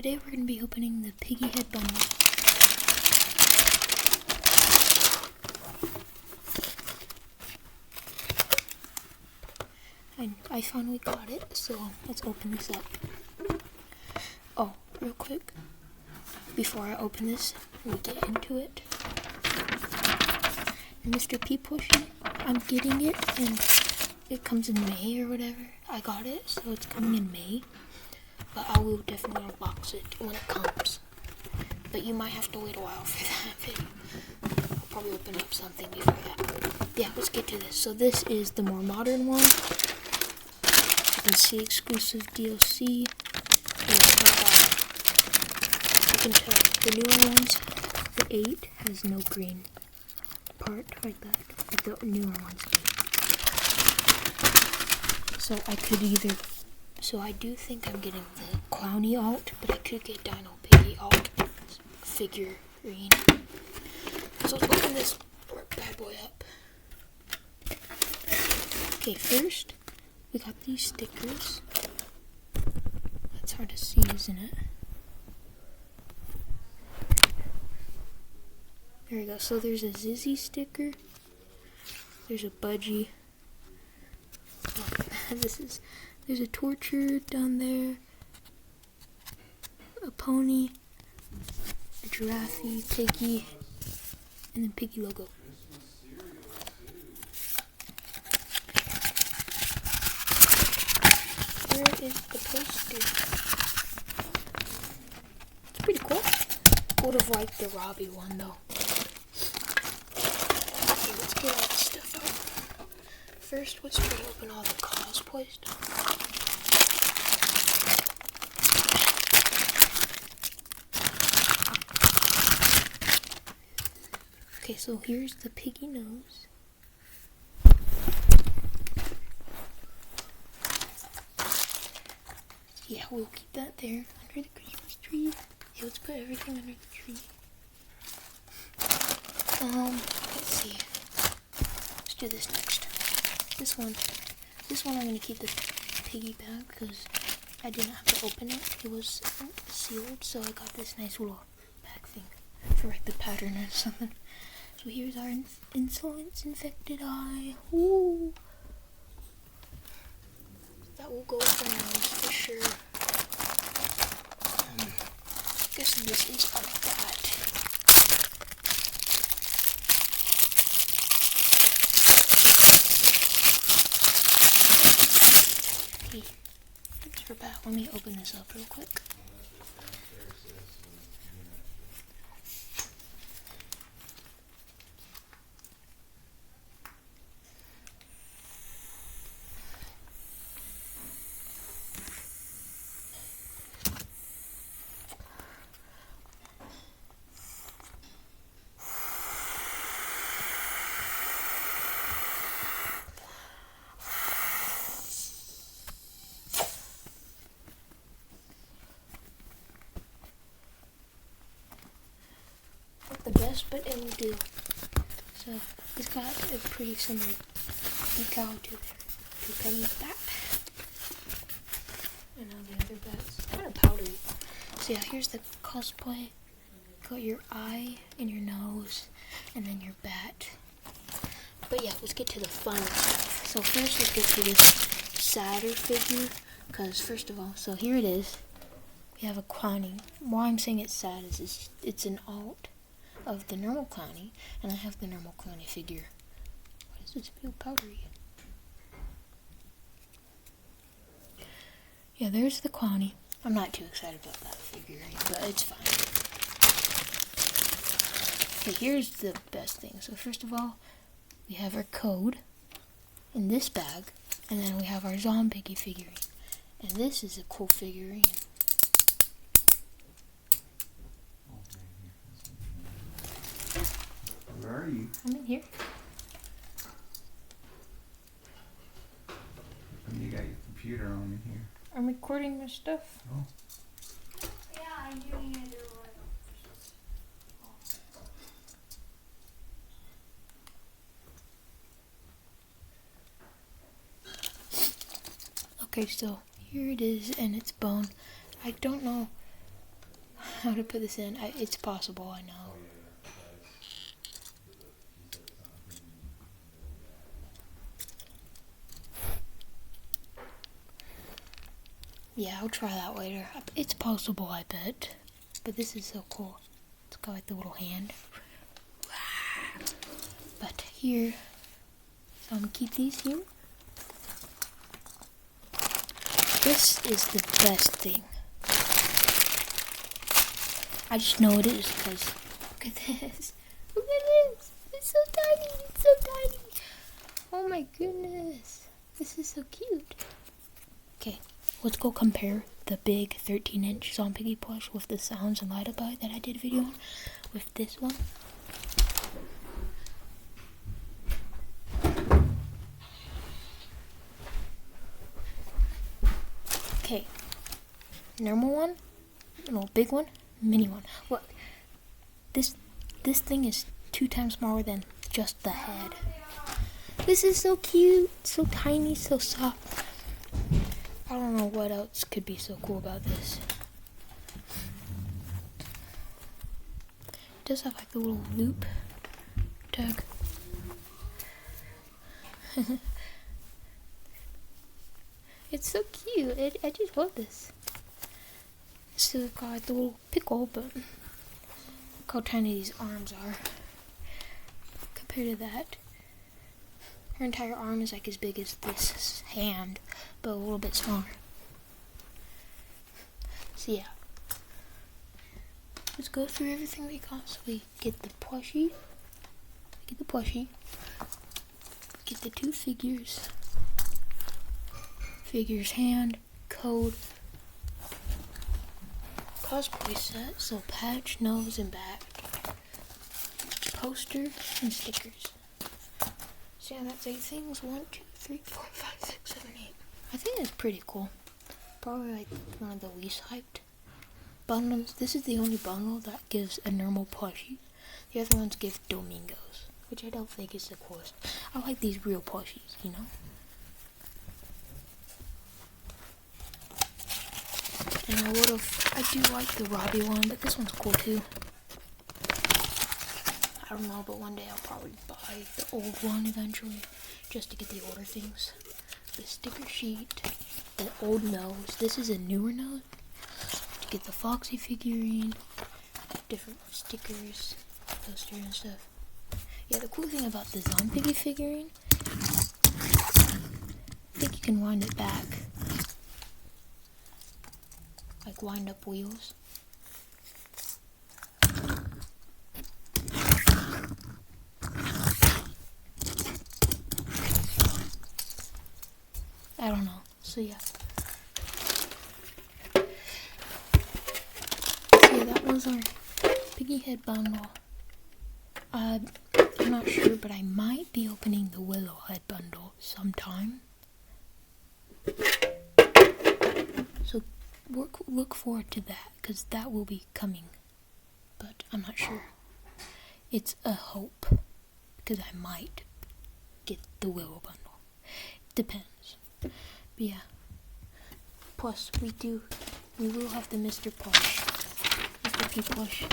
today we're going to be opening the Piggy head bundle. And I finally got it, so let's open this up. Oh, real quick, before I open this, we get into it. Mr. Plushie, I'm getting it, and it comes in May or whatever. I got it, so it's coming in May. But I will definitely unbox it when it comes. But you might have to wait a while for that video. I'll probably open up something before that. Yeah, let's get to this. So this is the more modern one. You can see exclusive DLC. You can tell the newer ones, the 8 has no green part like that. Like the newer ones do. So I could either... So I do think I'm getting the Clowny alt, but I could get Dino Piggy alt figurine. So let's open this bad boy up. Okay, first we got these stickers. That's hard to see, isn't it? There we go. So there's a Zizzy sticker. There's a Budgie. Oh, there's a torture down there, a pony, a giraffe, Piggy, and then Piggy logo. Here is the poster. It's pretty cool. Would have liked the Robbie one though. Okay, let's get all this stuff out. First, let's try to open all the cosplay stuff. Okay, so here's the Piggy nose. Yeah, we'll keep that there under the Christmas tree. Yeah, let's put everything under the tree. Let's see. Let's do this next. This one I'm gonna keep the Piggy bag because I didn't have to open it. It was sealed, so I got this nice little bag thing for like the pattern or something. So here's our Insolence Infected Eye. Ooh. That will go with the nose for sure. I guess this is our bat. Okay, that's her bat. Let me open this up real quick. The best, but it will do. So it's got a pretty similar decal to Penny's bat. And all the other bats. Kind of powdery. So yeah, here's the cosplay. Got your eye and your nose, and then your bat. But yeah, let's get to the fun stuff. So first, let's get to this sadder figure. Because first of all, so here it is. We have a Clowny. Why I'm saying it's sad is it's an alt of the normal Clowny, and I have the normal Clowny figure. Why does this feel powdery? Yeah, there's the Clowny. I'm not too excited about that figure, but it's fine. Okay, here's the best thing. So first of all, we have our code in this bag, and then we have our zombie figurine. And this is a cool figurine. Where are you? I'm in here. You got your computer on in here. I'm recording my stuff. Oh. Yeah, I'm doing it. Okay, so here it is, and it's bone. I don't know how to put this in. It's possible, I know. Yeah, I'll try that later. It's possible, I bet. But this is so cool. It's got like the little hand. But here, so I'm gonna keep these here. This is the best thing. I just know it is because look at this. Look at this. It's so tiny. It's so tiny. Oh my goodness. This is so cute. Okay, let's go compare the big 13-inch Zombie Piggy plush with the Sounds and Light About that I did a video on with this one. Okay, normal one, no, big one, mini one. Look, this thing is 2 times smaller than just the head. This is so cute, so tiny, so soft. I don't know what else could be so cool about this. It does have like a little loop tag. It's so cute. I just love this. Still got like the little pickle, but look how tiny these arms are compared to that. Her entire arm is like as big as this hand, but a little bit smaller. So yeah, let's go through everything we got. So we get the plushie, get the 2 figures. Figures hand, code, cosplay set, so patch, nose, and back, poster, and stickers. So yeah, that's 8 things. 1, 2, 3, 4, 5, 6, 7, 8. I think that's pretty cool. Probably like one of the least hyped bundles. This is the only bundle that gives a normal plushie. The other ones give Domingos, which I don't think is the coolest. I like these real plushies, you know? And I do like the Robbie one, but this one's cool too. I don't know, but one day I'll probably buy the old one eventually, just to get the older things. The sticker sheet, the old nose. This is a newer nose. To get the Foxy figurine, different stickers, poster and stuff. Yeah, the cool thing about the Zombie Piggy figurine, I think you can wind it back. Like wind up wheels. I don't know. So yeah. So yeah, that was our Piggy head bundle. I'm not sure, but I might be opening the Willow head bundle sometime. So look forward to that, because that will be coming. But I'm not sure. It's a hope, because I might get the Willow bundle. Depends. But yeah. Plus, we will have the Mr. Plush. Mr. P Plush.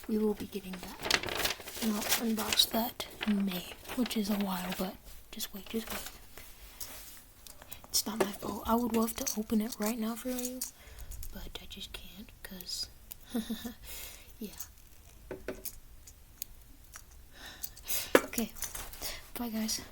We will be getting that. And I'll unbox that in May, which is a while, but just wait. It's not my fault. I would love to open it right now for you, but I just can't, because, yeah. Okay, bye guys.